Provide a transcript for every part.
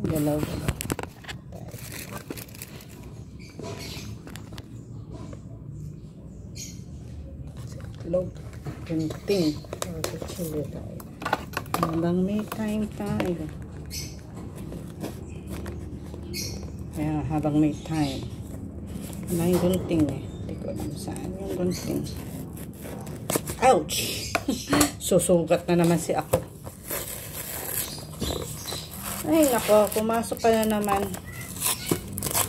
Galaw-galaw. Log. Kunting. Chili tayo. Habang may time tayo. Kaya habang may time. Ano yung gunting eh? Hindi ko alam saan yung gunting. Ouch! Susugat na naman si ako. Ay nako, pumasok ka na naman.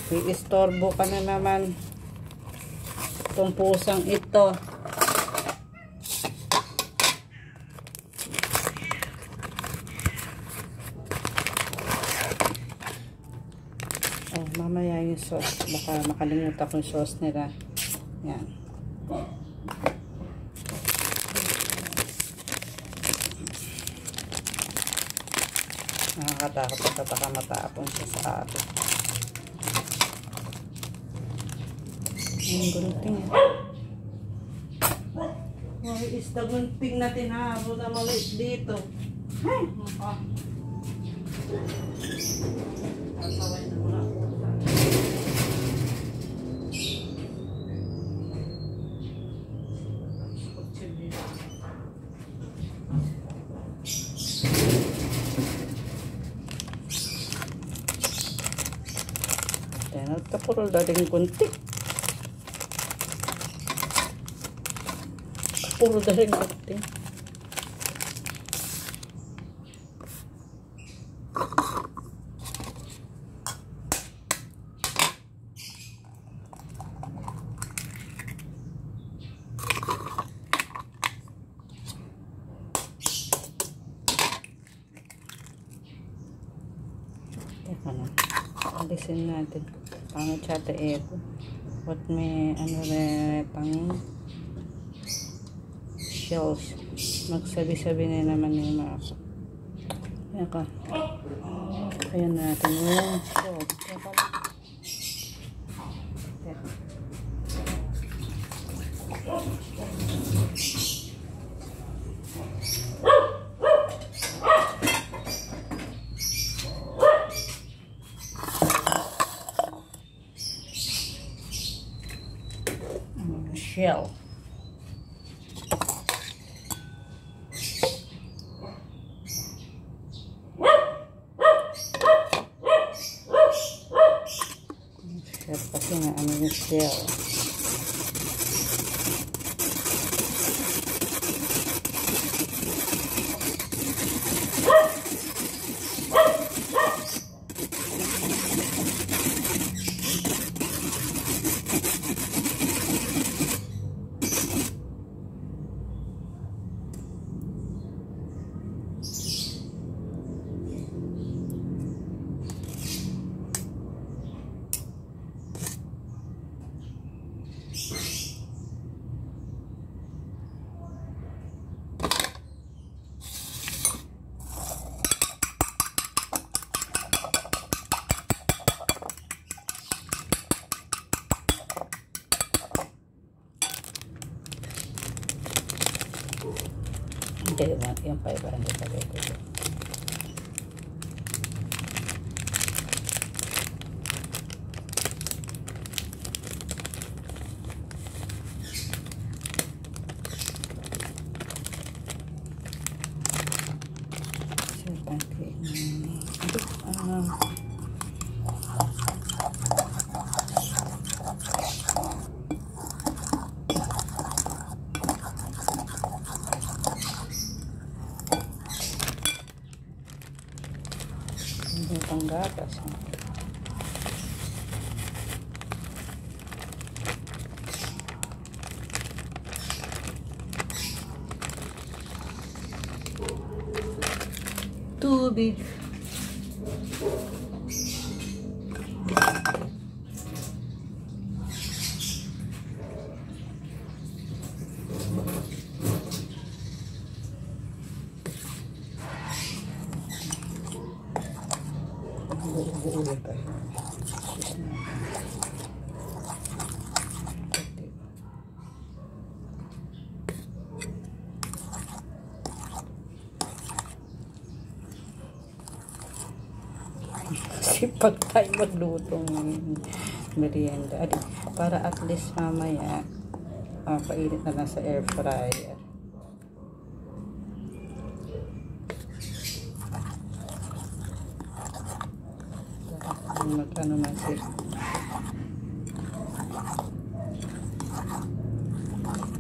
Iistorbo ka na naman. Itong pusang ito. Oh, mamaya yung sauce. Baka makalimutan ko yung sauce nila. Yan. Nakakatakot at baka matapon siya sa atin. Yung gunting. Oh, is the gunting na tinahabo na maliit dito. Ay! Asaway na muna ako. Kapurol dating kunti. Kapurol dating kunti. Teka na. Alisin natin. Pangit siya ito. What may ano na pang shells. Magsabi-sabi na naman yung mga ako. Ayan ka. Ayan natin yung shells. Shell. Shell kasi nga ano yung shell. Hindi na yung 500 tagay ko. Yung panggatas. Tubig. Buulan tayo. Kasi pag tayo magluto ng merienda, para at least mamaya painit na lang sa air fryer. Ano man siya.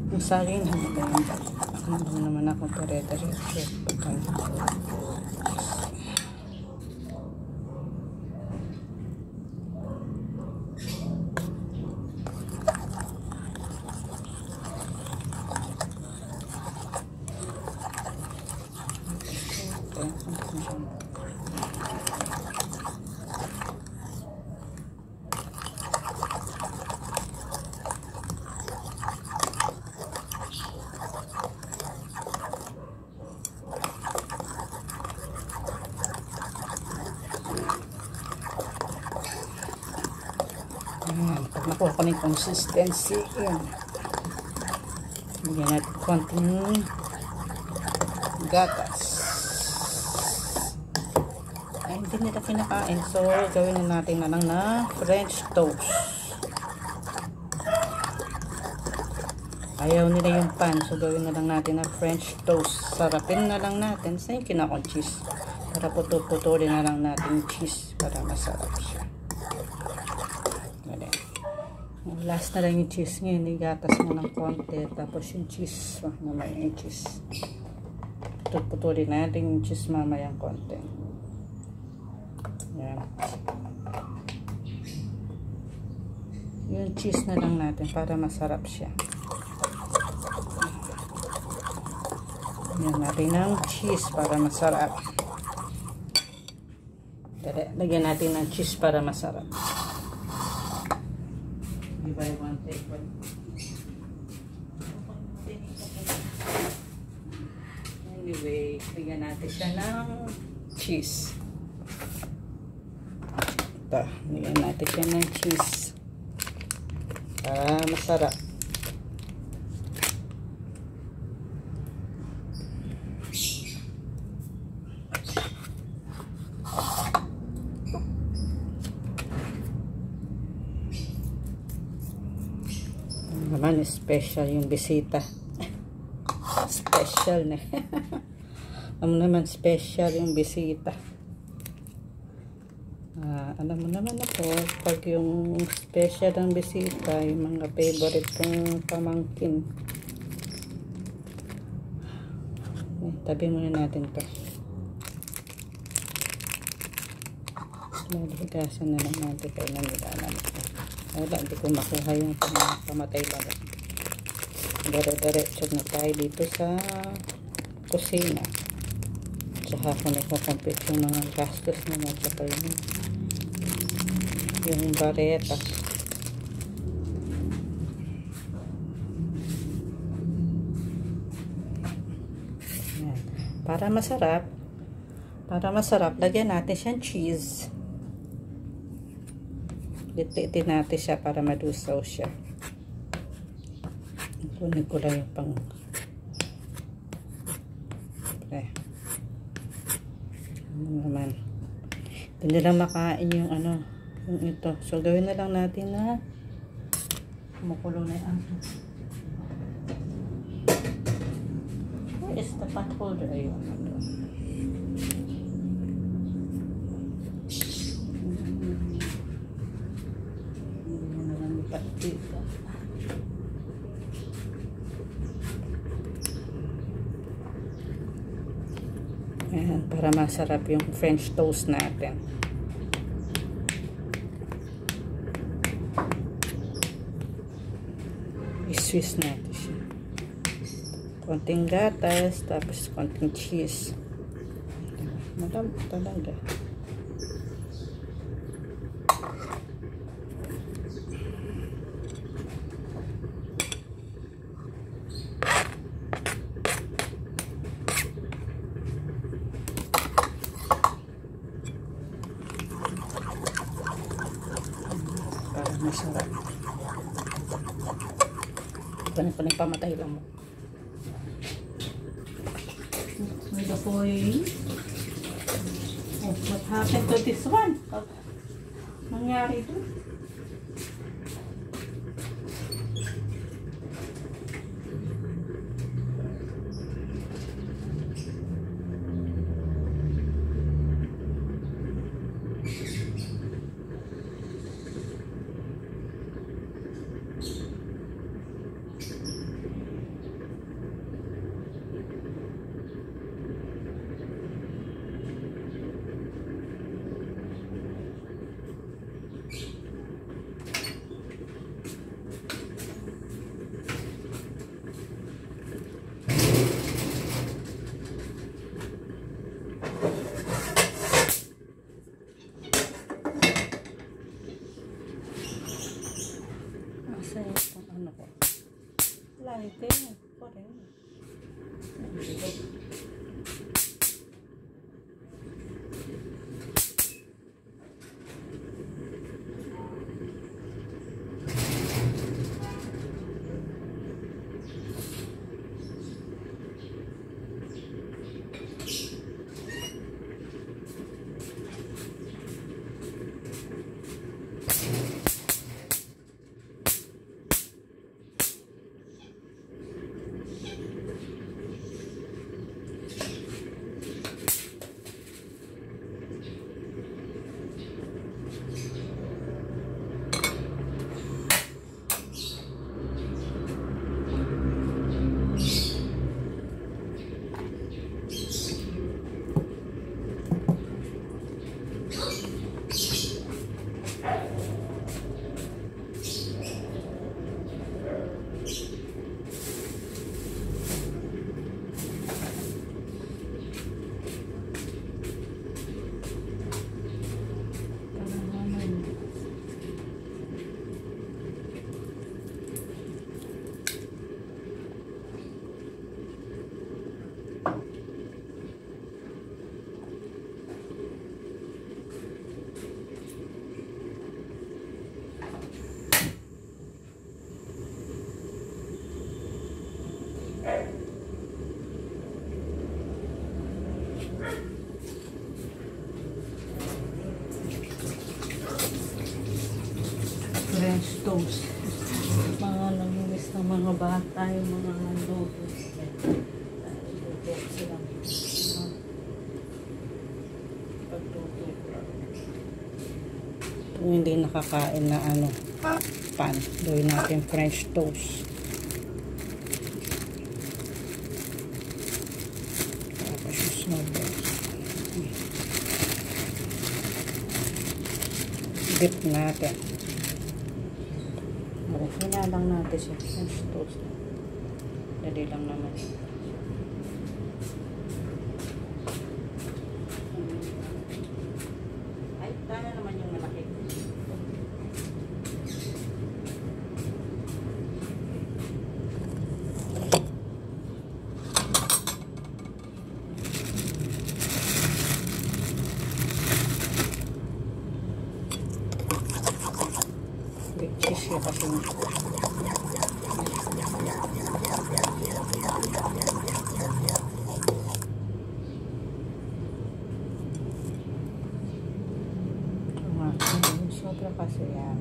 Yung saging ano naman ako dire-diretso. Pag nakuha ko na yung consistency, yun. Bigyan natin konting gatas. Ay, hindi nila kinakain. So, gawin na natin na lang na French toast. Ayaw nila yung pan. So, gawin na lang natin na French toast. Sarapin na lang natin. Sa yung kinakong cheese. Para puto-putulin na lang natin yung cheese para masarap siya. Last na lang yung cheese ngayon. Igatas mo ng konti. Tapos yung cheese. Mamaya yung cheese. Putulin natin yung cheese mamaya yung konti. Yan. Yung cheese na lang natin para masarap siya. Yan natin ng cheese para masarap. Lagyan natin ng cheese para masarap. Diba I want to take one? Anyway, lagyan natin siya ng cheese. Ito, lagyan natin siya ng cheese. Para masarap. Naman special yung bisita. Special na. Naman special yung bisita. Alam mo naman ako, pag yung special ang bisita, yung mga favorite kong pamangkin. Tabi muna natin to. Maligasan na lang natin kayo na nilaman ito. Wala, hindi ko makuha yung pamatay baga. Dire-diretso na tayo dito sa kusina. Tsaka ako nagpapampit yung mga gastos naman. Tsaka yung bareta. Yan. Para masarap, lagyan natin siyang cheese. Lititin natin siya para madusaw siya. Kunin ko lang yung pang ano naman, hindi lang makain yung yung ito. So gawin na lang natin na kumukulo na yung where is the pot holder? Ayun, ayan, para masarap yung French toast natin. I-swiss natin siya. Konting gatas, tapos konting cheese. Malambot talaga. Masarap. Ganun pa pamatay lang mo. May the foil. Oh, what happened to this one? Nangyari ito? Ano ko? Lighting pa rin. French toast. Mga nanginis ng mga bata, yung mga noodles. Kung hindi nakakain na pan, gawin natin French toast. Tapos yung noodles. Dip natin. Hinalang natin siya. French toast. Dali lang naman. Ay, tana naman yung malaki. Big cheese siya kasi. Sobra kasi yan.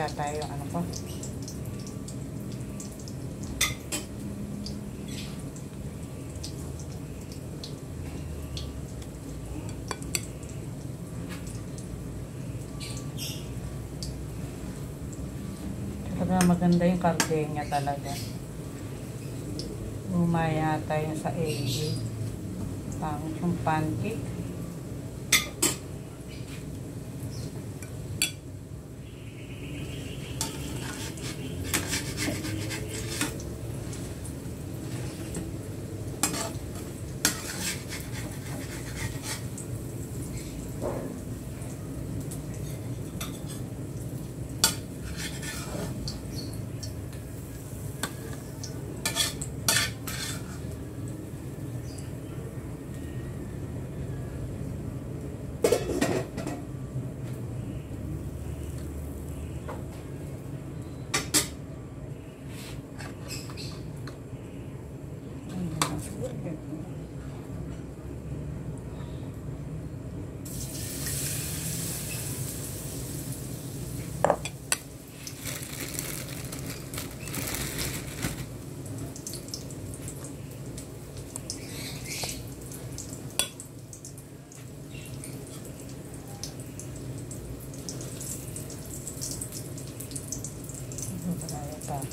yata yung ano ko. Talaga maganda yung karne niya talaga. Umaya tayo sa egg. Pangit yung pancake.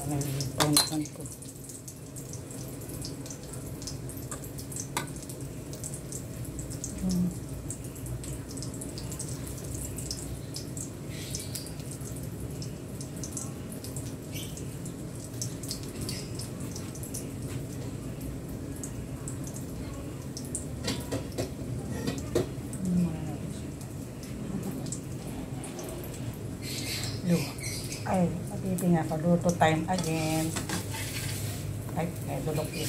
Ano yung tonton ko. Ay, matiping ako. Luto time again. Ay, may dulok yun.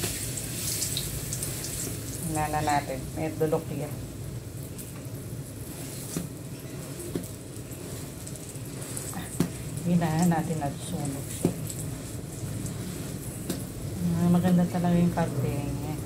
Hinala natin. May dulok yun. Hinahan natin at sunog siya. Maganda talaga yung karne niya.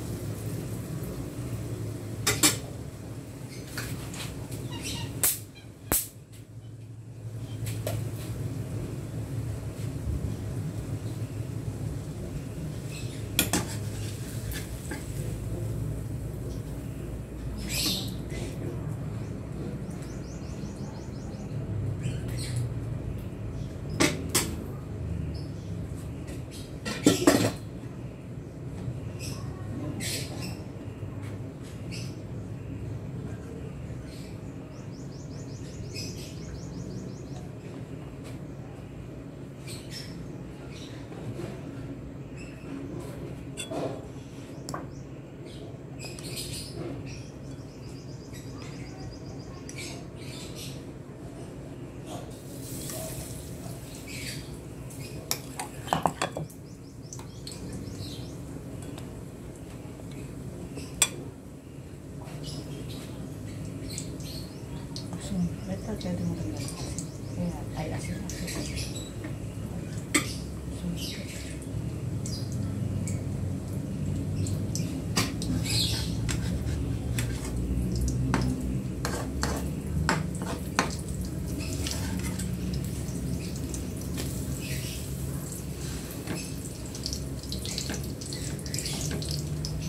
Ito, pwede mo rin asin. Kaya, ay asin.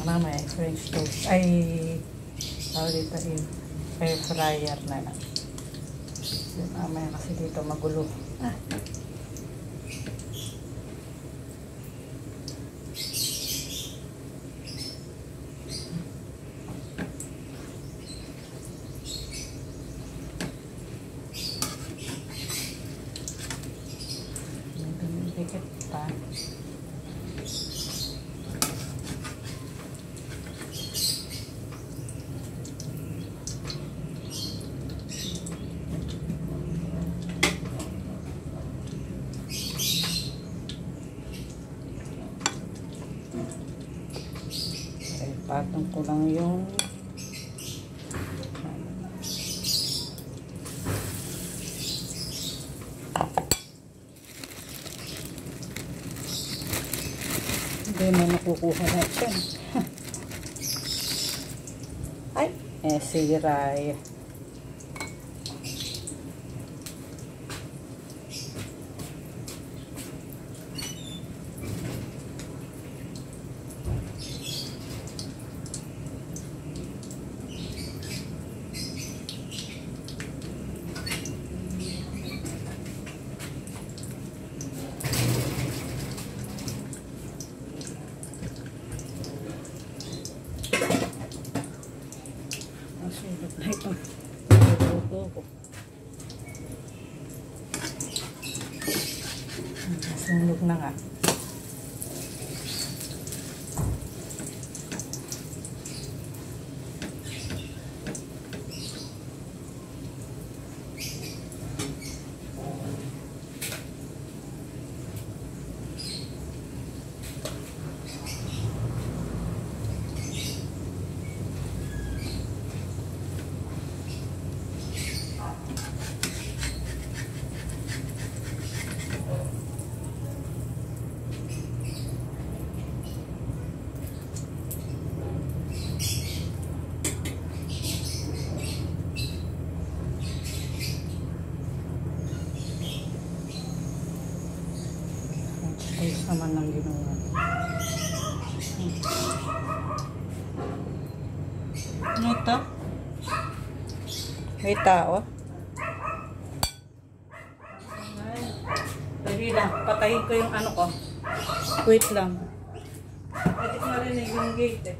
Mamaya, French toast. Ay, tawag dito yung air fryer na lang. Mamaya kasi dito magulo. Dikit pa. Patong ko lang yung hindi mo nakukuha na siya. Ay, siray. Sunog na ito. Niluluto ko. Sunog na nga. Ayos naman ng ginawa. Ano ito? May tao? Dali lang, patayin ko yung ano ko. Wait lang. Pwede ko marinig yung gate eh.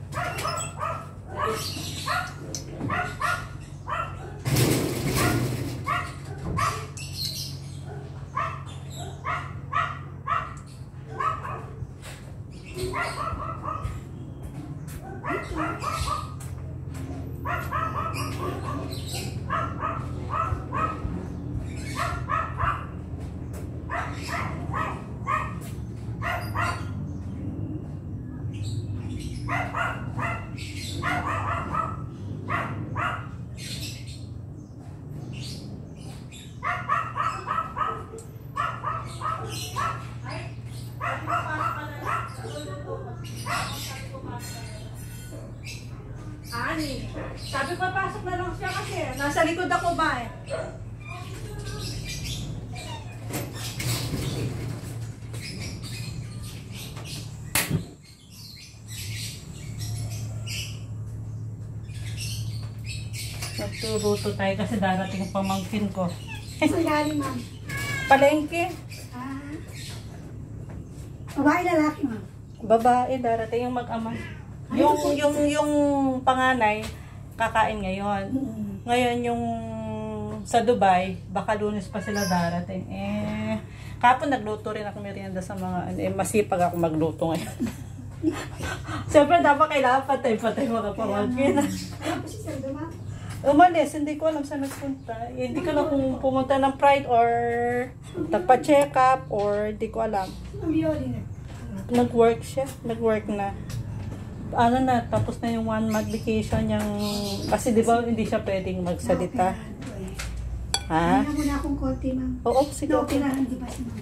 Ani, sabi ko pasok na lang siya kasi nasa likod ako ba eh. Nagturuto tayo kasi darating ang pamangkin ko. Saan galing, ma'am? Palengke. Ah. Babae, lalaki, ma'am? Babae, darating yung mag-ama. Yung panganay, kakain ngayon. Ngayon yung sa Dubai, baka Lunes pa sila darating. Kapon nagluto rin ako merienda sa mga, masipag ako magluto ngayon. Siyempre, dapat kailangan patay mga pamangkin. Ano po si Sir Duma? Umalis, hindi ko alam saan nagpunta. Hindi ko alam kung pumunta ng Pride or nagpa-check up or hindi ko alam. Ang violin eh. Nag-work siya, nag-work na. Ano na, tapos na yung 1 month vacation niyang, kasi di ba hindi siya pwedeng magsalita. Ha? Hindi na muna akong konti, ma'am. Oo, sige. Naoperahan, di ba si ma'am?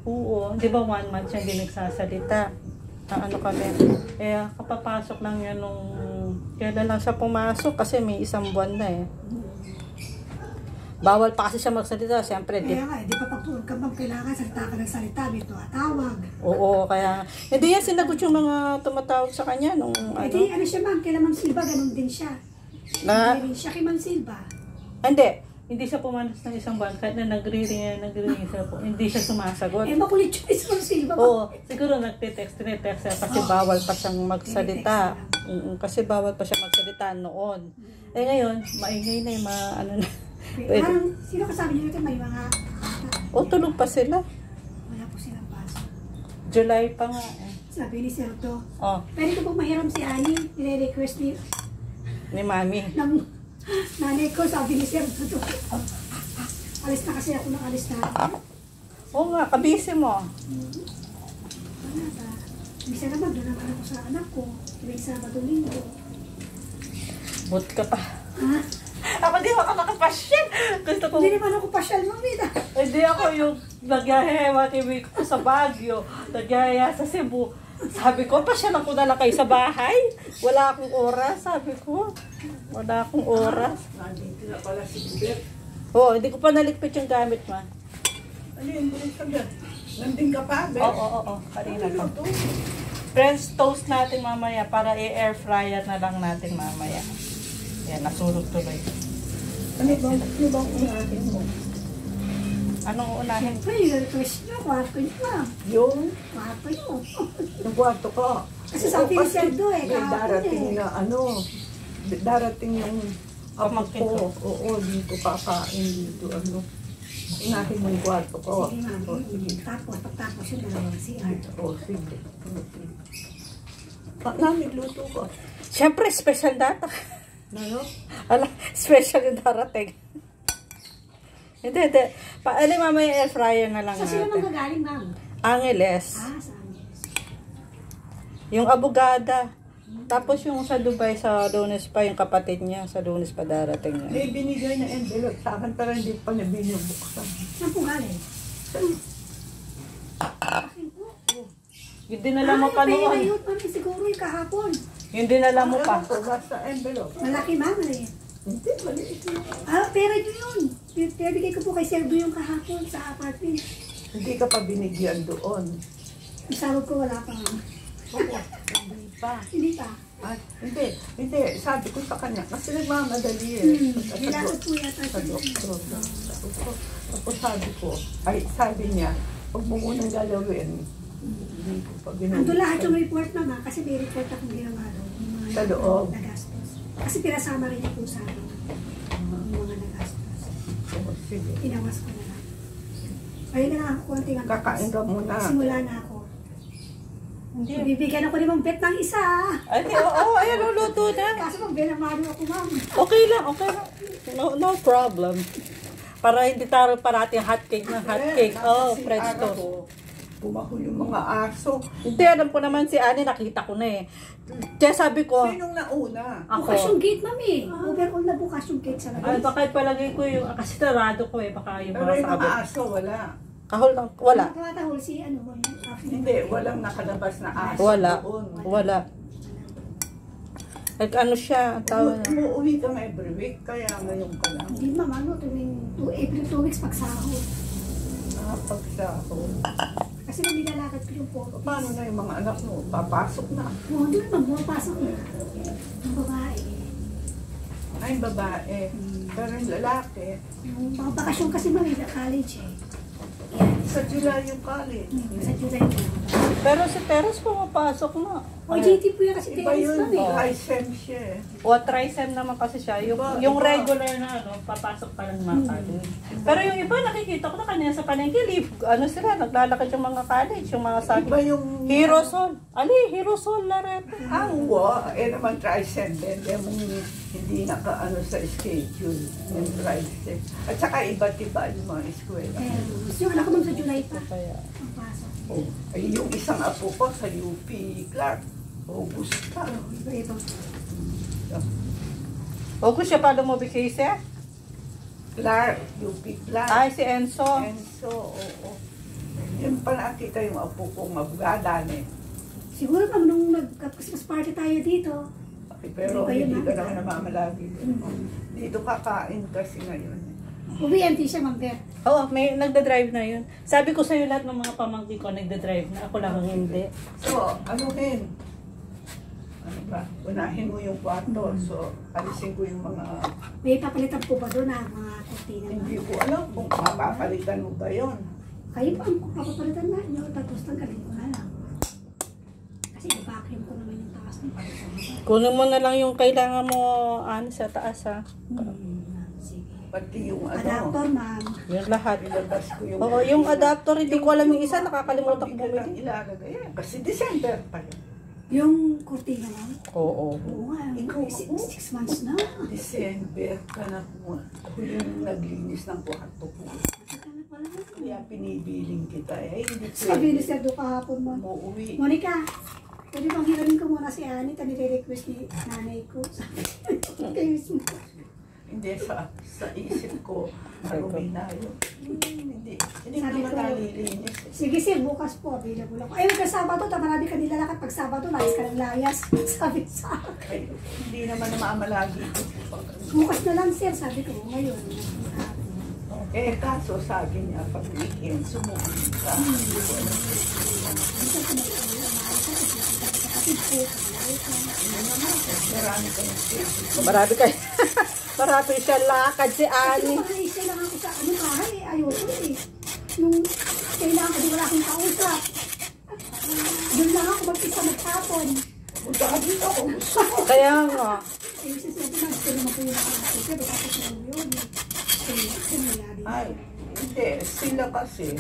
Oo, di ba 1 month siya hindi nagsasalita. Ano kami, kapapasok lang yan nung, kailan lang siya pumasok kasi may 1 buwan na eh. Bawal pa kasi siya magsalita, siyempre. Kaya nga, di pa pagtuon ka, ma'am, kailangan salita ka ng salita, may tumatawag. Oo, kaya, hindi yan sinagot yung mga tumatawag sa kanya nung Eh di, ano siya, ma'am, kay Ma'am Silva, ganun din siya. na, Hindi rin siya kay Ma'am Silva. hindi siya pumanas ng 1 buwan, kahit na nagre-ring siya po, hindi siya sumasagot. Eh, makulit yun si Ma'am Silva. Oo, siguro nagte-text siya kasi bawal pa siyang magsalita. Kasi bawal pa siya magsalita noon. Eh ngayon, maingay na yung mga ano na. Pwede. Sino kasabi niyo natin may mga... O, tulog pa sila. Wala po silang pasok. July pa nga eh. Sabi ni Sir To, Oh, pwede ko pong mahiram si Annie, nire-request ni ni Mami. ng nanay ko, sabi ni Sir To. Alis na kasi ako ng alis na. Oo nga, kabisi mo. Wala ba? Misa naman, doon naman ako sa anak ko. Tuwing Sabado, Linggo. But ka pa. Ha? Ako di ako nakapasyal. Gusto ko, Hindi naman ako pasyal, mamita. hindi ako yung nagyahewa TV ko sa Baguio. Nagyaya sa Cebu. Sabi ko, pasyalan ko na lang kayo sa bahay. Wala akong oras, sabi ko. Wala akong oras. Nandito na pala si Bibet. Oo, hindi ko pa naligpit yung gamit, ma. Ano yun? Bulit ka dyan. Nanding ka pa, Bet? Oo. Kanina pa. French toast natin mamaya para i-air fryer na lang natin mamaya. Yan, nasulog tuloy. Ano bang unahin mo? Anong uunahin? Siyempre, yung request nyo, kwarto nyo lang. Yung Kwarto nyo. kwarto ko. Kasi sabi ni Sir Do May kahapon darating eh. na ano, darating yung Pamangkin ko. Oo, dito kakain dito. Ano? Inahin mo yung kwarto ko. Sige, ma'am. O, sige. Tapos, pagtapos yung dalawang CR. O, sige. Namin luto ko. Siyempre, special data. Ano? Ala, special yung darating. Hindi. Paali mamaya air fryer na lang Sa sino natin. magagaling, ma'am? Angeles. Ah, sa Angeles. Yung abogada. Tapos yung sa Dubai, sa Lunes pa, yung kapatid niya, sa Lunes pa darating niya. May binigay na envelope sa akin, pero hindi pa na binubuksan. Saan po galing? Akin po. Yung dinala mo pa pera noon. yun, ma'am. Siguro yung kahapon. Yung dinala mo pa. Ano ko, basta envelope. Malaki, ma'am. Maliit. Hindi, maliit na. Ah, pera nyo yun. Bigay ko po kay Serdo yung kahapon sa apartment. Hindi ka pa binigyan doon. Yung sahod ko wala pa, ma'am. Oo, hindi pa. Hindi pa. At, hindi. Sabi ko sa kanya, kasi nagmamadali eh. Nilakot po yata. Sa doktor. Tapos sabi niya, huwag mo munang galawin. Hindi ko pa binubuksan. Ando lahat yung report, ma'am, kasi may report akong ginawa doon. Yung mga Sa loob. nagastos. Kasi pinasama rin niya po sa akin. Yung mga nagastos. Oo, sige. Pinawas ko na lang. Ayun na lang ako konting ang Kakain ka muna. Simula na ako. Hindi. Bibigyan ako ni Mang Bet ng isa. Ay, oo, ayan, luluto na. Kaso Mang Bet, namalo ako, ma'am. Okay lang. No problem. Para hindi tayo parati hotcake ng hotcake. Oh, Kasi French araw toast. ko, bumahol yung mga aso. Hindi, alam ko naman si Annie, nakita ko na eh. Kaya sabi ko, Sinong nauna? Bukas ako. yung gate, ma'am eh. Overall na bukas yung gate sa Ay, labas. baka palagay ko yung, kasi tarado ko eh, baka yung Pero mga yung mga sabi. aso, wala. Kahol lang, wala. Tumatahol si ano, Hindi, walang nakalabas na aso Wala. doon. Wala. Like ano siya, ang tawag na. Umuwi kang every week, kaya ngayon ka lang. Hindi, ma'am, ano, tuwing every 2 weeks pagsahod. Nakapagsahod. Kasi nung nilalakad ko yung 40. Paano na yung mga anak mo? Papasok na. Oo, hindi naman, pumapasok na. Yung babae. Ay, babae. Pero yung lalaki, Yung mga bakasyon kasi ma'am, sa college eh. sa July yung college. Sa July na. Pero si Teres pumapasok na. O, GT po yan kasi Iba tennis yun, ma'am eh. high sem siya eh. O trisem naman kasi siya. Yung Iba. regular na ano, papasok pa lang mga college. Pero yung iba, nakikita ko na kanina sa palengke, ano sila, naglalakad yung mga college, yung mga sa Iba yung... Hirosol. Hirosol na rin. Naman trisem din. Hindi naka-ano sa schedule. Yung trisem. At saka iba't iba yung mga eskwela. Yung anak ko ma'am sa July pa. Kaya, Ang pasok. Oh, ay yung isang apo ko sa UP, Clark. August ka. Iba-ibang. o kung siya pa lumubikise? Clark, UP Clark. Ay, si Enzo. And so, oo. Yun pa nakita yung apo kong abogada eh. Siguro ma'am, nung nag-Christmas party tayo dito, Pero Hindi ba yun, hindi ka ma'am? naman namamalagi. Dito kakain kasi ngayon. UBMT siya ma'am Bet. Oo, may nagda-drive na yun. Sabi ko sa'yo lahat ng mga pamangkin ko nagda-drive na. Ako lang ang hindi. So, anuhin? Ano ba? Unahin mo yung kwarto. So, alisin ko yung mga... May papalitan po ba doon ang mga kurtina ma'am? Hindi ko alam kung mapapalitan mo ba yun. Kayo pa ang papapalitan na nyo, tapos tanggalin ko na lang. Kasi i-vacuum ko naman yung taas ng palitan. Kunin mo na lang yung kailangan mo sa taas ha. Sige. Pati yung ano. Adapter ma'am. Yung lahat. Ilabas ko yung... Oo, yung adapter, hindi ko alam yung isa, nakakalimutan ko Pabigat ang bumili. ilalagay. Yan, kasi December pa yun. Yung kurtina ma'am. Oo. Oo nga, Ikaw, 6 months na. December ka na huling naglinis ng kwarto ko. Matagal na pala. Kaya pinibiling kita eh. Hindi Sabi ni Sir Do kahapon ma'am. umuwi. Monica, pwede bang hiramin ko muna si Annie? Nire-request ni nanay ko. Sabi kayo mismo. Hindi sa isip ko, marumi na yun. Hindi Sabi naman ko, nalilinis. sige sir, bukas po, available ako. Ay, magka Sabado, marami ka nilalakad. Pag Sabado, layas ka ng layas. Sabi sa akin. Ay, hindi naman namamalagi ko. Bukas na lang sir, sabi ko, ngayon. Eh, kaso sabi niya, pag weekend, sumukin ka. Marami ka ng schedule. Marami kayo. Marami siya lakad si Ani. Kasi mga lang ako sa ano bahay, ayoko eh. Nung kailangan ko, di wala akong kausap. Doon lang ako mag-isa maghapon. Punta ka dito kung gusto mo. Kaya nga. Ay, sasabi na, gusto naman po yung nakakasipin, tapos yun. Simula din. Ay, hindi. Sila kasi,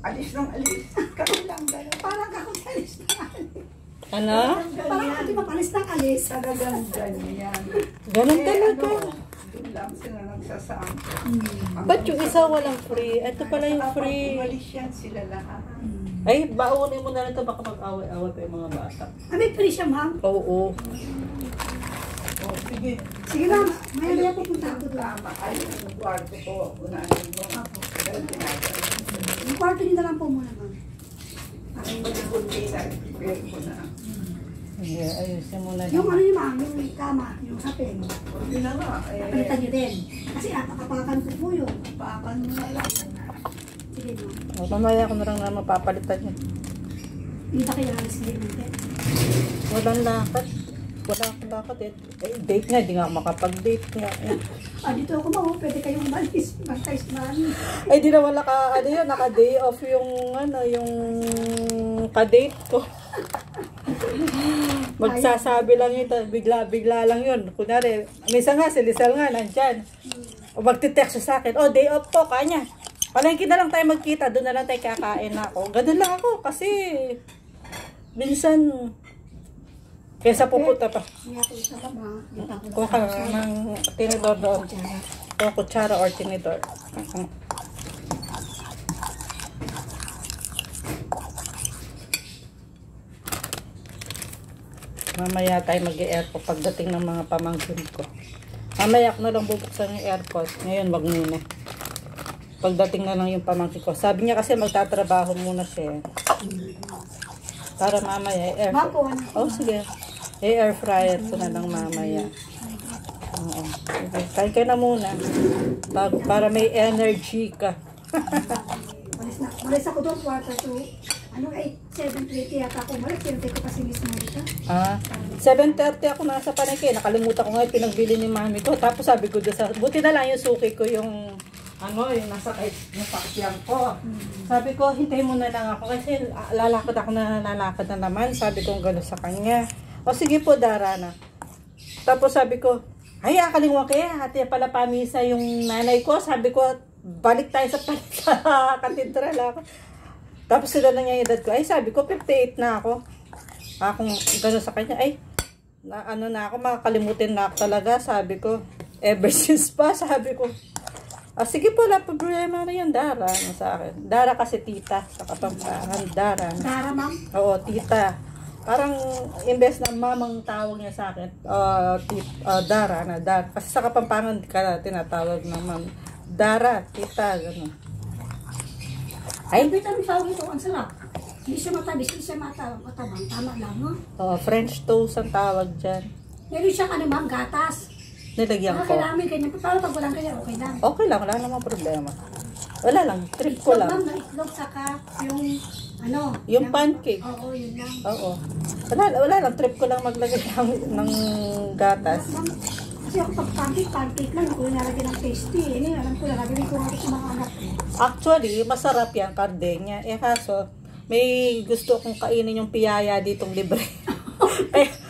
alis ng alis. Kami lang gano'n. Parang ako alis na alis. Ano? Parang ako di ba palis ng alis? Talagang ganyan. Ganun talaga. Doon lang sila nagsasangko. Ba't yung isa walang free? Ito pala yung free. Umalis yan sila lahat. Ay, baunin mo na lang ito. Baka mag-away-away pa yung mga bata. Ah, may free siya, ma'am? Oo. Oh, sige. Sige lang, may pupunta ako doon. Tama. Ay, yung kwarto ko. Unahin mo. Dahil tinatay. Yung kwarto niyo na lang po muna, ma'am. Ay, hindi na. Prepare ko na. Sige, ayusin mo na Yung lang. ano yung ma'am, yung kama, yung sapin. Yun na nga. Palitan niyo din. Kasi kapakan ko po yun. Pakan mo na lang. Sige, ma'am. O, mamaya ko na lang na mapapalitan yun. Hindi ba kailangan sige natin? Walang lakad. Wala akong lakad eh. Eh, date nga, di nga ako makapag-date nga. Eh. Ah, dito ako ma'am, pwede kayong malis. Basta mami. Ay, di naman ano yun, naka-day off yung, yung ka-date ko. Magsasabi lang yun, bigla lang yun. Kunwari, minsan nga, si Lizelle nga, nandyan. O magtitext siya sa akin, oh, day off po, kanya. Palengke na lang tayo magkita, doon na lang tayo kakain na ako. Ganun lang ako, kasi, minsan, kaysa pupunta pa. Kaya ako isa mama. Kuha ka ng tinidor doon. O kutsara or tinidor. Mamaya tayo mag-i-airpot pagdating ng mga pamangkin ko. Mamaya ako na lang bubuksan yung airpot. Ngayon, wag muna. Pagdating na lang yung pamangkin ko. Sabi niya kasi magtatrabaho muna siya. Para mamaya air. Oh, sige. Air fryer ko na lang mamaya. Oo. Okay. Kain ka na muna. Para may energy ka. Malis ako doon, quarter to, 7:20 yata ako malis. Pinatay ko kasi mismo dito. 7:30 ako nasa panay. Nakalimutan ko nga yung pinagbili ni mami ko. Tapos sabi ko doon sa, buti na lang yung suki ko yung, yung nasa sakyan ko. Sabi ko, hintayin mo na lang ako kasi lalakad ako na naman. Sabi ko gano'n sa kanya. O sige po, Dara na. Tapos sabi ko, ay, akalimutan kaya. Hati pala pamisa yung nanay ko. Sabi ko, balik tayo sa katedral ako. Tapos sila na niya yung edad ko. Ay, sabi ko, 58 na ako. Akong gano'n sa kanya. Ay, na ako, makakalimutin na ako talaga. Sabi ko, ever since pa, sabi ko. Sige po, wala problema na yun, Dara. Sa akin. Dara kasi tita. Sa Kapampangan, Dara. Dara, ma'am? Oo, tita. Parang, imbes na mamang tawag niya sa akin, Dara na, Dara. Kasi sa Kapampangan, ka tinatawag naman, Dara, tita, gano'n. Ay, bita mo tawag ito, ang sarap. Hindi siya matabis, hindi siya matabang. Tama lang, no? French toast ang tawag dyan. Meron siyang ma'am, gatas. Nilagyan ko. Kailangan may ganyan. Paano pag walang ganyan, okay lang. Okay lang, wala namang problema. Wala lang, trip ko lang. Ma'am, na itlog saka yung, Yung pancake. Oo, yun lang. Oo. Wala lang, trip ko lang maglagay ng gatas. Ma'am, kasi ako pag pancake lang, ako nalagyan ng tasty. Alam ko, nalagyan ko nga sa mga anak ko. Actually, masarap yan, kardenya. Kaso, may gusto kong kainin yung piyaya ditong libre.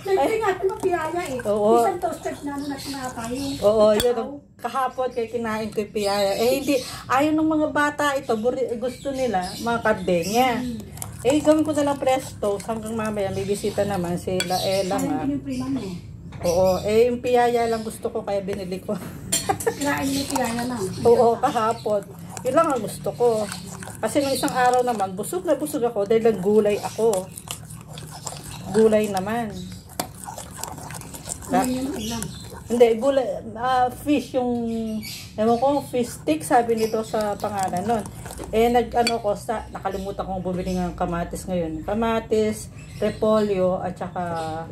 Libre nga ito ng piyaya eh. Oo. Isang toasted na tayo. Oo, yun. Kahapon kay kinain ko yung piyaya. Hindi. Ayaw ng mga bata ito. Gusto nila, mga kardenya. Gawin ko na lang presto. Hanggang mamaya, may bisita naman sila. Ella nga. Yung prima mo. Oo. Yung piyaya lang gusto ko, kaya binili ko. Kinain mo yung piyaya lang. Oo, kahapon. Yun lang ang gusto ko. Kasi nung isang araw naman, busog na busog ako dahil naggulay ako. Gulay naman. Hindi, gulay, fish yung, ewan ko, fish stick, sabi nito sa pangalan nun. Nakalimutan kong bumili ng kamatis ngayon. Kamatis, repolyo, at saka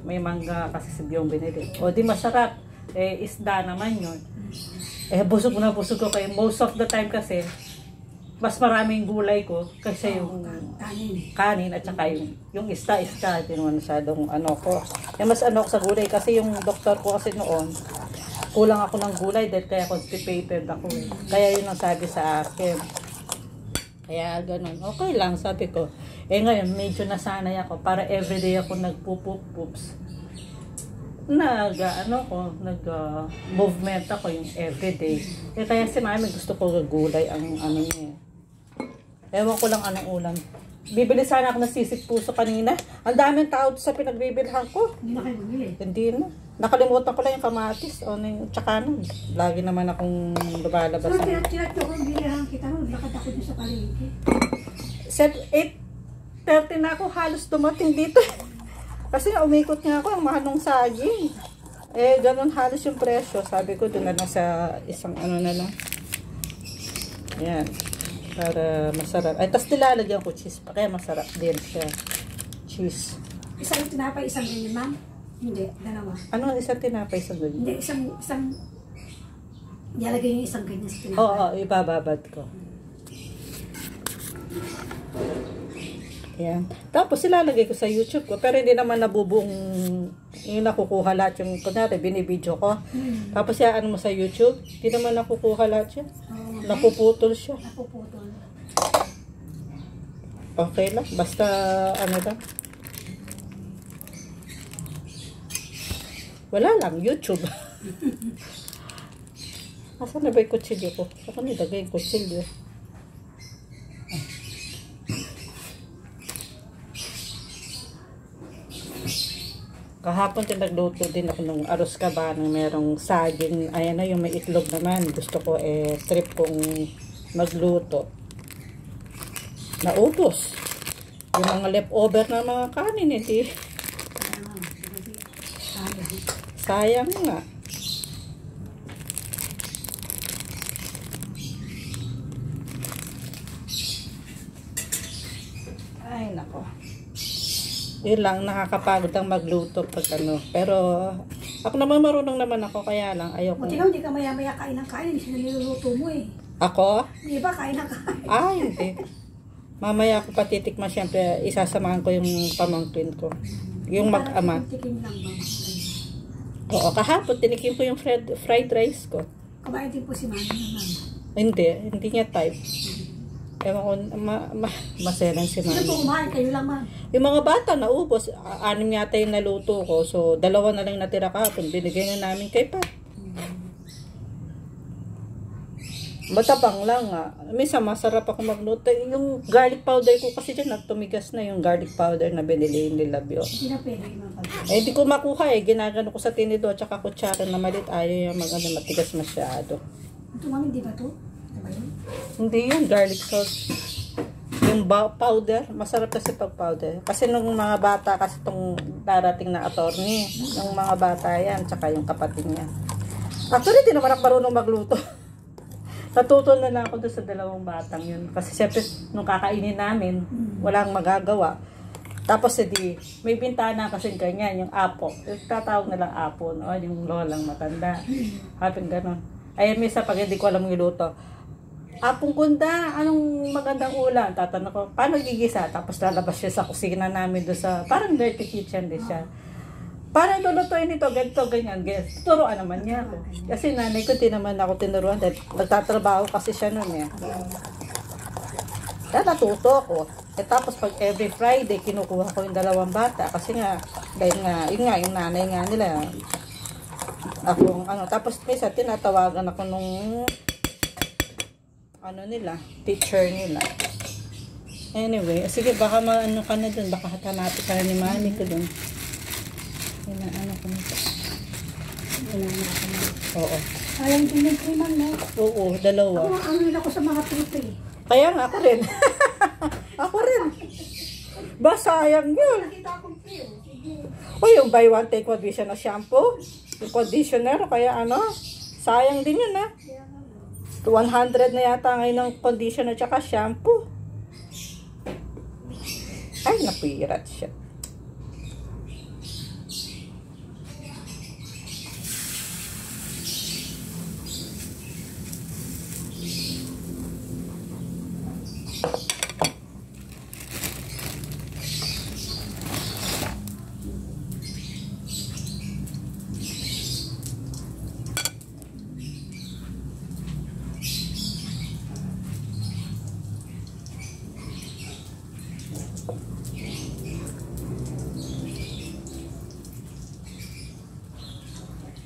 may mangga kasi si Biyong binili. O di masarap. Isda naman yun. Busog na busog ko kayo. Most of the time kasi, mas maraming gulay ko kasi yung kanin at saka yung isda, hindi naman masyadong ko. Mas ko sa gulay kasi yung doktor ko kasi noon, kulang ako ng gulay dahil kaya constipated ako. Kaya yun ang sabi sa akin. Kaya ganun, okay lang sabi ko. Ngayon medyo nasanay ako para everyday ako nagpo-poops. movement ako yung everyday. Kaya si mami gusto ko gulay ang ano niya. Ewan ko lang anong ulam. Bibili sana ako ng sisig puso kanina. Ang daming tao sa pinagbibilhan ko. Hindi na kayo bumili. Hindi na. Nakalimutan ko lang yung kamatis. O yung tsaka nun. Lagi naman akong lumalabas. So, tinatyo ko yung bilihan kita nun. Lakad ako dun sa palengke. 8:30 na ako halos dumating dito. Kasi umikot nga ako ang mahal ng saging. Ganun halos yung presyo. Sabi ko doon na lang sa isang ano na lang. Yan. Para masarap. Tapos nilalagyan ko cheese pa. Kaya masarap din siya. Cheese. Isang tinapay, isang ganyan, ma'am? Hindi, dalawa. Ano isang tinapay, isang ganyan? Hindi, isang nilalagay yung isang ganyan sa tinapay. Oo, ibababad ko. Yan. Tapos ilalagay ko sa YouTube ko. Pero hindi naman nabubuong yung nakukuha lahat yung, kunwari, binibidyo ko. Tapos ano mo sa YouTube, hindi naman nakukuha lahat yan. Napuputol siya. Napuputol. Okay lang. Basta ano lang. Wala lang. YouTube. Asan na ba yung kutsilyo ko? Saan nilagay yung kutsilyo? Kahapon nagluto din ako ng arroz kabano, merong saging, ayan na yung may itlog naman. Gusto ko trip kong magluto. Naubos. Yung mga leftover na mga kanin, hindi. Sayang nga. Ay, nako. Yun lang, nakakapagod ang magluto pag ano. Pero, ako naman marunong naman ako, kaya lang, ayoko. Buti lang, hindi ka maya-maya kain ng kain. Hindi sila niluluto mo eh. Ako? Hindi ba kain ng kain? Hindi. Mamaya ako patitikman, syempre, isasamahan ko yung pamangkin ko. Yung mag-ama. Tikim lang ba? Oo, kahapon, tinikim ko yung fried rice ko. Kumain din po si mami naman. Hindi niya type. Ewan ko, maselan si Sino mami. po kumain? Kayo lang, ma'am. Yung mga bata, naubos. 6 yata yung naluto ko. So, 2 na lang natira kahapon. Binigay na namin kay Pat. Matabang lang nga. Minsan, masarap ako magluto. Yung garlic powder ko kasi dyan, tumigas na yung garlic powder na binili ni Labio. Hindi na pwede yung mga Hindi ko makuha Ginagano ko sa tinidor, tsaka kutsara na malit. Ayaw yung matigas masyado. Ito, mami, di ba to? Di ba yun? Hindi yun, garlic sauce. Yung powder, masarap kasi pag powder. Kasi nung mga bata, kasi itong darating na attorney, yung mga bata yan, tsaka yung kapatid niya. Actually, di naman ako marunong magluto. Natuto na lang ako doon sa 2 batang yun. Kasi siyempre, nung kakainin namin, walang magagawa. Tapos, may bintana kasi ganyan, yung apo. Tatawag na lang apo, no? Yung lolang matanda. Haping ganon. Ay, minsan pag hindi ko alam yung luto, Apong Gunda, anong magandang ulam? Tatanong ko, paano gigisa? Tapos lalabas siya sa kusina namin doon sa, parang dirty kitchen din siya. Parang lulutuin ito, ganito, ganyan. Tuturuan naman niya ako. Kasi nanay ko, di naman ako tinuruan. Dahil nagtatrabaho kasi siya noon eh. Kaya natuto ako. Tapos pag every Friday, kinukuha ko yung 2 bata. Kasi nga, dahil nga, yung nanay nga nila. Ako, tapos minsan tinatawagan ako nung teacher nila. Anyway, sige, baka maano ka na dun, baka hatanapin ka na ni mami ko dun. Ano ko nito. Oo. Ayaw din yung kriman, no? Oo, 2. Ako, ako sa mga tuto eh. Kaya nga, ako rin. Ako rin. Ba, sayang yun. Nakita akong feel. Sige. O, yung buy one, take one vision na shampoo. Yung conditioner, kaya sayang din yun, ha? 100 na yata ngayon ng conditioner tsaka shampoo. Ay, napirat siya.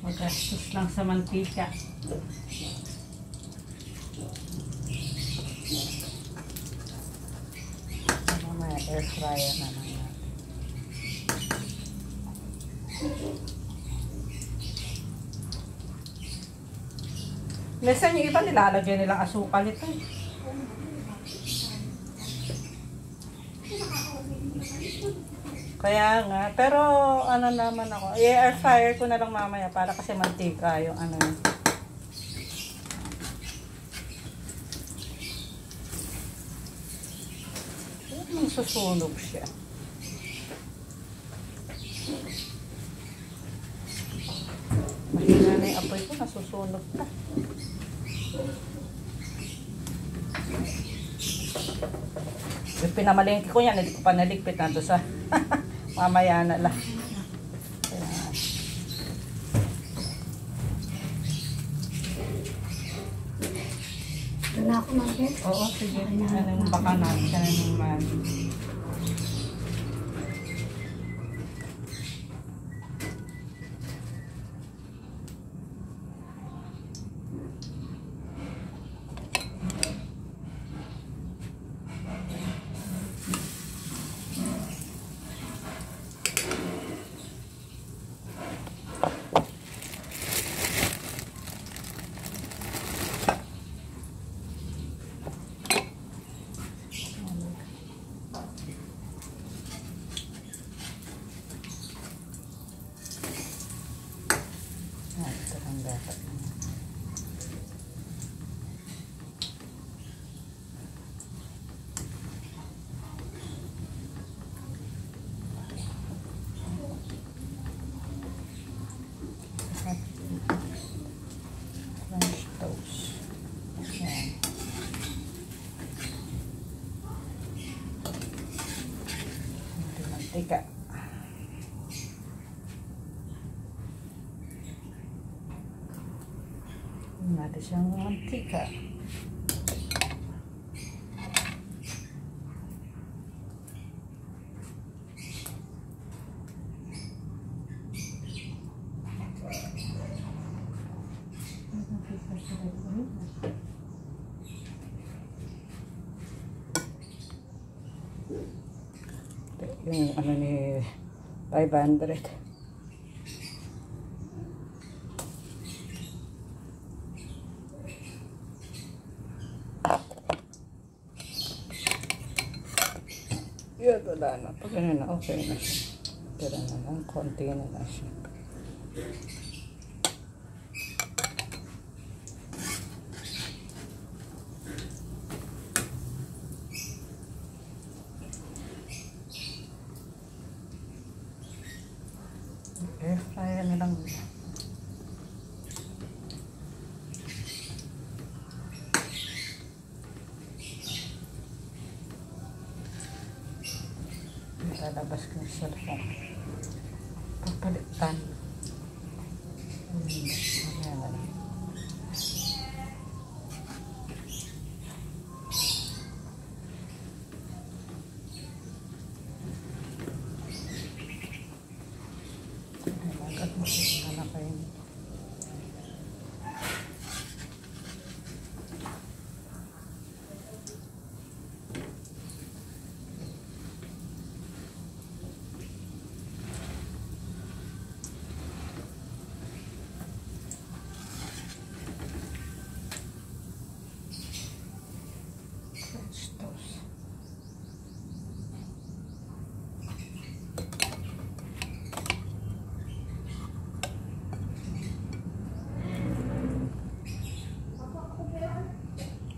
Magastos lang sa mantika. Mamaya air fryer na lang natin. Minsan yung iba nilalagyan nilang asukal ito. Kaya nga, pero ano naman ako, i-air fryer ko na lang mamaya para kasi mantika yung ano. Susunog siya. Mahina na yung apoy ko, nasusunog na. Yung pinamalengke ko yan, hindi ko pa naligpit na doon sa mamaya na lang. Ayan. Doon na ako mag-get. Oo, sige. Anong baka namin ka na naman. Ito lang dapat. French toast. Ayan. Ito mantika. Natin siyang mantika. Yung ano ni 500. Yun, wala na. Pag ano na, okay na siya. Pero na lang, konti na siya. Air fryer na lang. Lalabas ko yung cellphone. Papalitan. Ayan. Agad mo siya na kayo.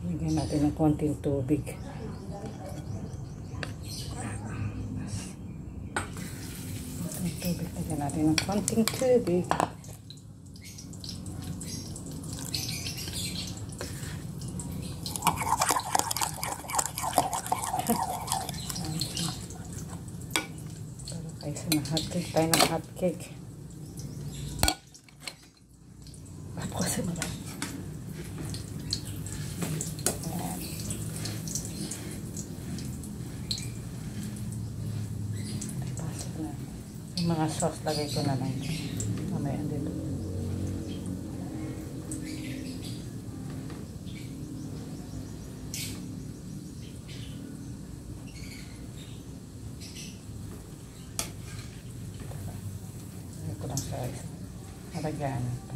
Lagyan natin ng konting tubig. Lagyan natin ng konting tubig. Pero kaysa na hotcake tayo ng hotcake. Ba't ko kasi marami? Yung mga sauce lagay ko na lang. Mamaya dito. lalagyan ito.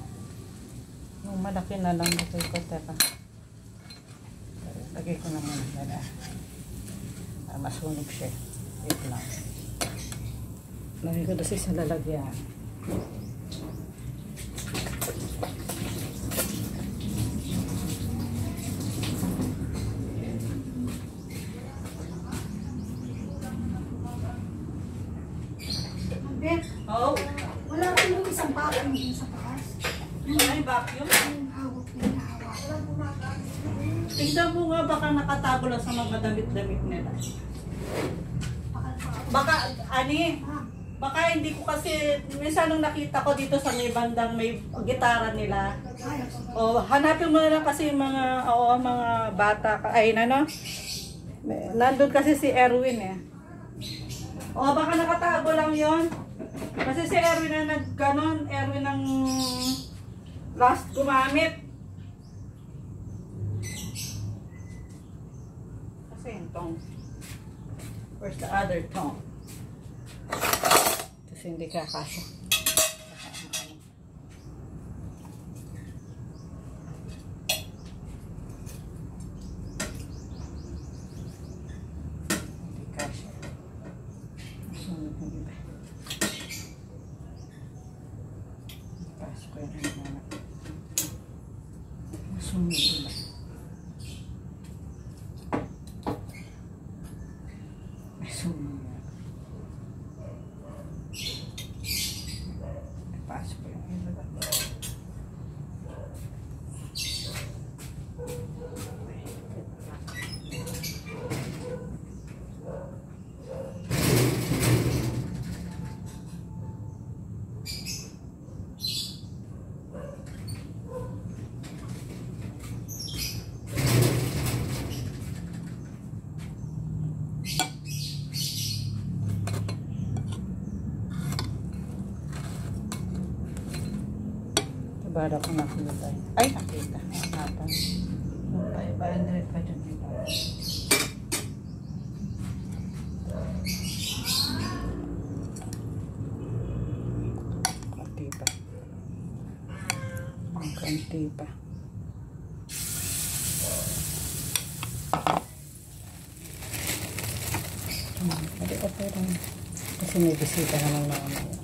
Yung malaki na lang lagay ko. Teka. Lagay ko na muna na. Masunog siya. Wait lang. Lagay ko kasi sa lalagyan. Beth, Oh, wala rin yung isang vacuum yung sa taas. ay vacuum. Yung hawak na hawak. Walang gumagamit. Tingnan mo nga baka nakatago lang sa mga damit-damit nila. Baka, ani, baka hindi ko kasi, minsan nung nakita ko dito sa may bandang may gitara nila. O, hanapin mo na lang kasi yung mga, mga bata, ay, ano? Nandun kasi si Erwin eh. O, baka nakatago lang yon. Kasi si Erwin na nagganon, Erwin ang last gumamit. Kasi yung tong. Where's the other tong? Kasi hindi kakasya. Hindi kasya. Masunod ng iba. Pasok ko yung anak. Masunod ng iba. Masunod. Pasok ko yung iba. Bada ko nakita. Ay, nakita. Nakita. Ay, bayan pa dyan dito. Kanti pa. Ang kanti pa. Hindi ko pa rin. Kasi may bisita naman mamaya.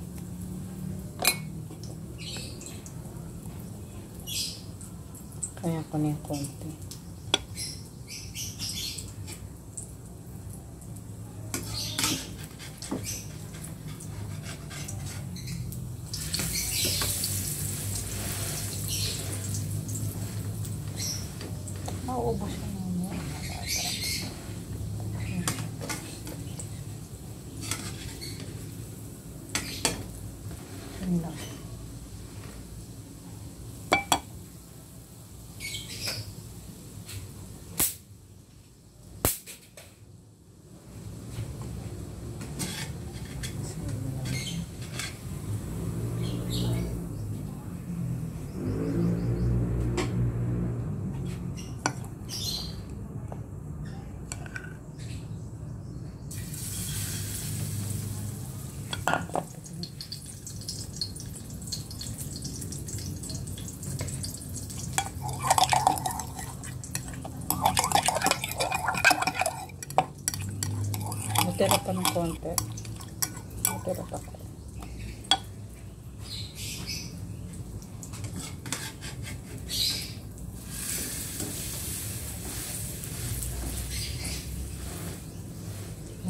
Kaya ko na yung konti. Mauubos siya naman. Yun lang. Matira pa ng konti. Matira pa ko.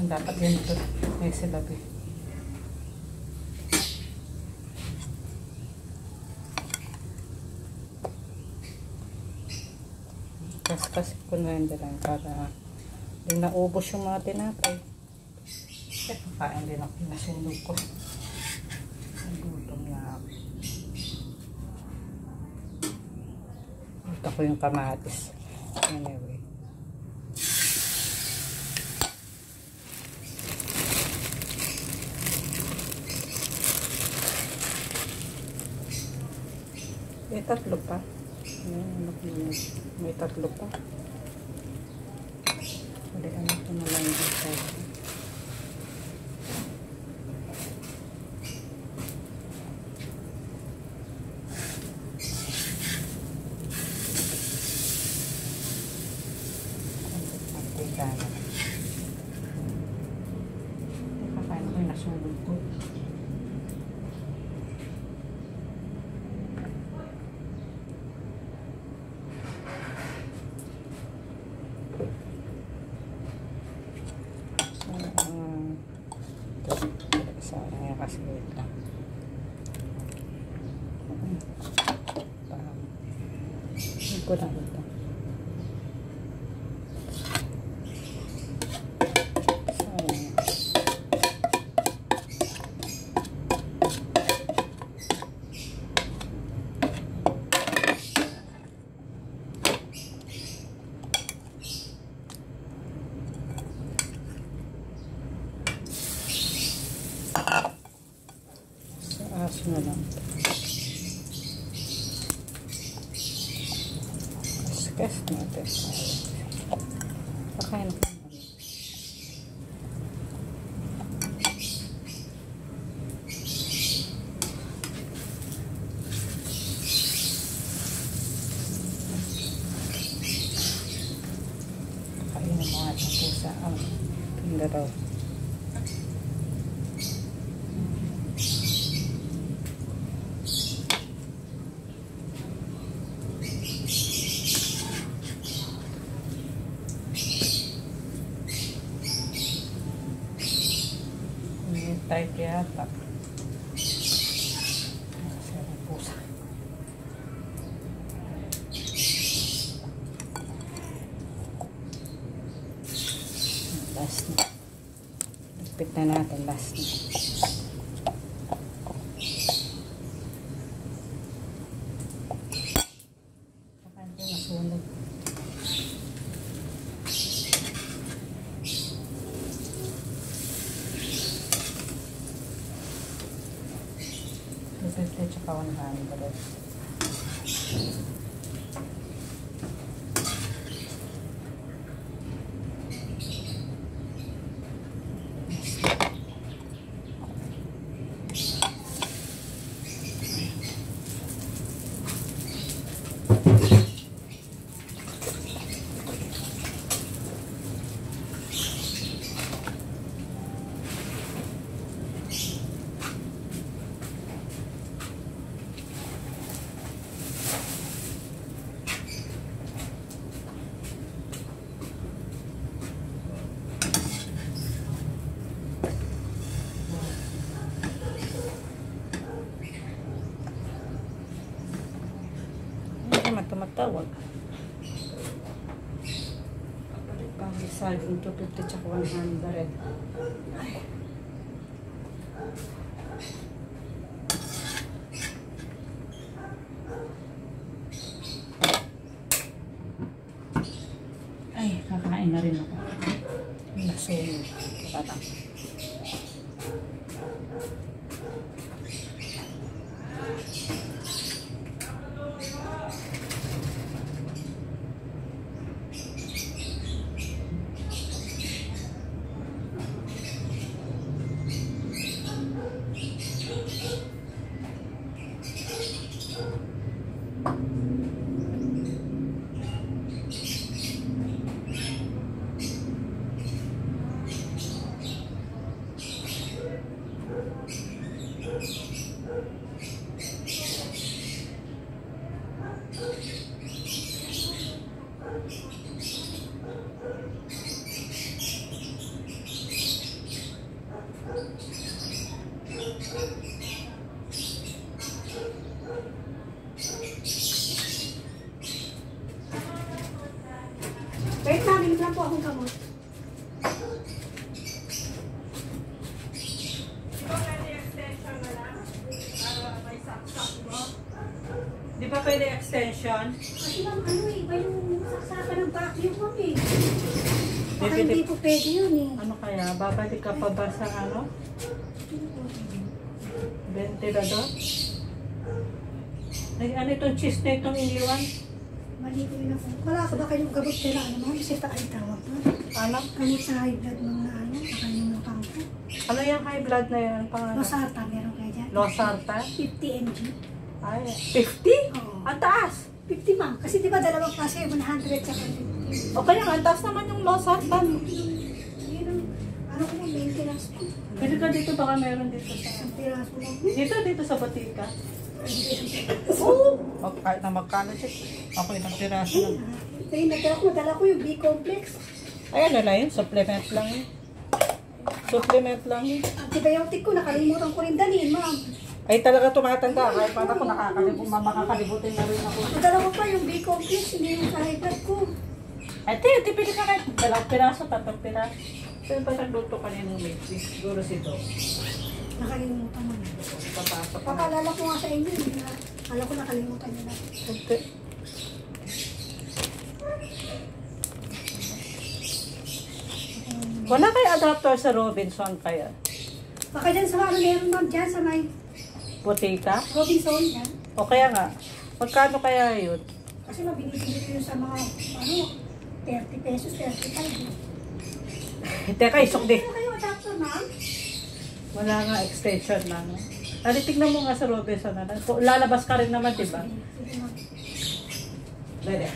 Dapat ganito. May silabi. Kasi ko na rin lang para hindi naubos yung mga tinapay. Kasi kakain din ako. Nasunog ko. Nagutom na ako. Ito ko yung kamatis. Anyway. May tatlo pa. May tatlo pa. Pwede ano ito na lang dito. Hindi ko lang ito. Aso na lang. Kaskas natin. Pakain ko. Pakain ng mga pusa ang pindaraw. Type yata. Sarap pusa. Last na. Lagpit na natin. Last na. Saka ito nasunog. Ito tsaka 100. Tumatawag. Papalit pa ang saging 250 tsaka 100. Ay, kakain na rin ako. Nasunog. Parang. Wait, namin lang po akong gamot. Di ba pwede extension? Kasi lang ano eh, iba yung saksakan ng vacuum mo eh. Baka Pwede- hindi po pwede yun eh. Ano kaya? Babalik ka pa ba sa ano? Ventilador? Ay, ano itong cheese na itong iniwan? Mali ko yun ako. Wala ka ba kayong gamot kaya ano mo? Kasi ay tawag mo. Ano? Gamot sa high blood mo na ano, sa kanyang pangko. Ano yung high blood na yun? Pangalan? Losartan, meron kayo dyan. Losartan? 50 mg. Ay, 50? Oo. Ang taas! 50 ma'am. Kasi di ba dalawang klase, 100 tsaka 50. O kaya nga, ang taas naman yung losartan. Yun ang, ano ko mo, maintenance ko. Pwede ka dito, baka meron dito sa... Isang piraso lang. Dito sa batika. Oo! Oh, kahit na magkano siya. Ako ilang piraso lang. Kaya nadala ko yung B-complex. Ay, ano lang yun? Supplement lang yun. Supplement lang yun. Antibiotic ko, nakalimutan ko rin dalhin, ma'am. Ay talaga tumatanda. Kahit paano ako makakalibutin na rin ako. Ang dalawa pa yung B-complex, hindi yung sa high ko. Ay, tipili ka kahit 2 piraso, 3 piraso. Saan pa nagluto ka niya ng Macy? Siguro si Doc. Nakalimutan mo na. Papasok na. Papaalala ko nga sa inyo. Alam ko nakalimutan nyo na. Okay. Wala kayo adapter sa Robinson kaya? Baka dyan sa ano meron ma'am dyan sa may Butita? Robinson yan. O kaya nga, magkano kaya yun? Kasi mabinibili ko yun sa mga ano, 30 pesos, 35. Teka, isok din. Ano kayo adapter ma'am? Wala nga, extension lang. Ano, tignan mo nga sa Robinson na lang. Lalabas ka rin naman, diba? Sige ma'am. Dede.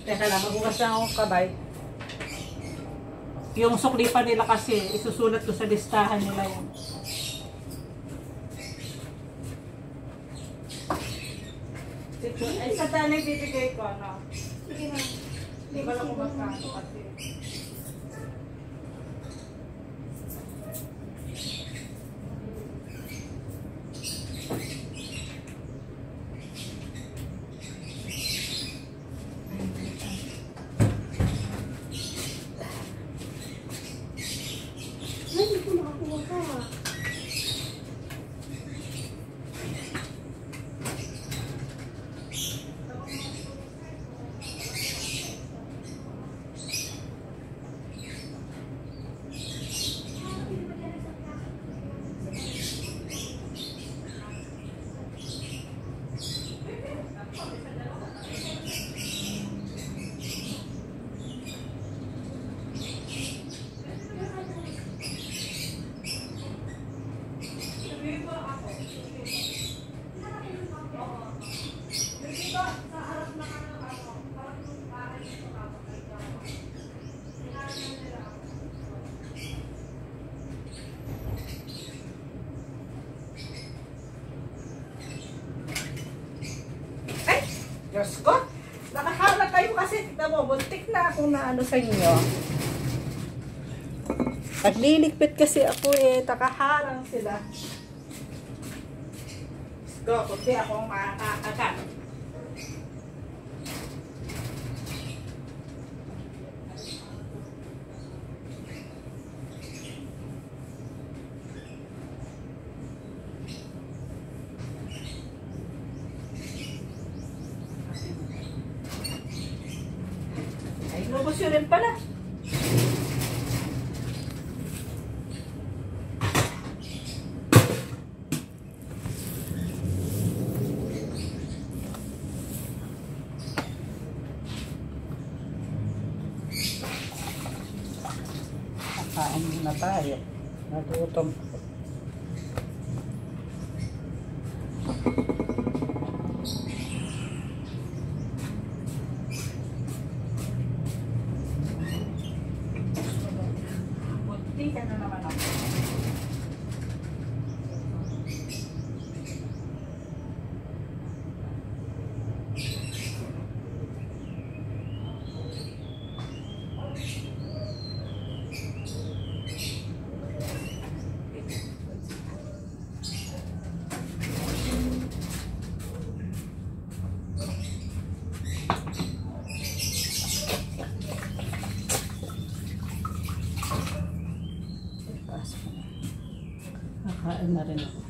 Teka lang, magbukas na akong kabay. Yung suklipan nila kasi, isusulat ko sa listahan nila yun. Ay, sa tanay bibigay ko, ano? Sige ma'am. Hindi ba lang kumagkano kasi? Ay, hindi ko nakakuha ka. Diyos ko, nakaharap kayo kasi, tignan mo, buntik na akong naano sa inyo. Nagliligpit kasi ako eh, nakaharang sila. Diyos ko, kundi akong makakakat. Ay, lubos yun rin pala. Kakain muna tayo. Nagutom. Bunti ka na naman ako. Kakain na rin ako.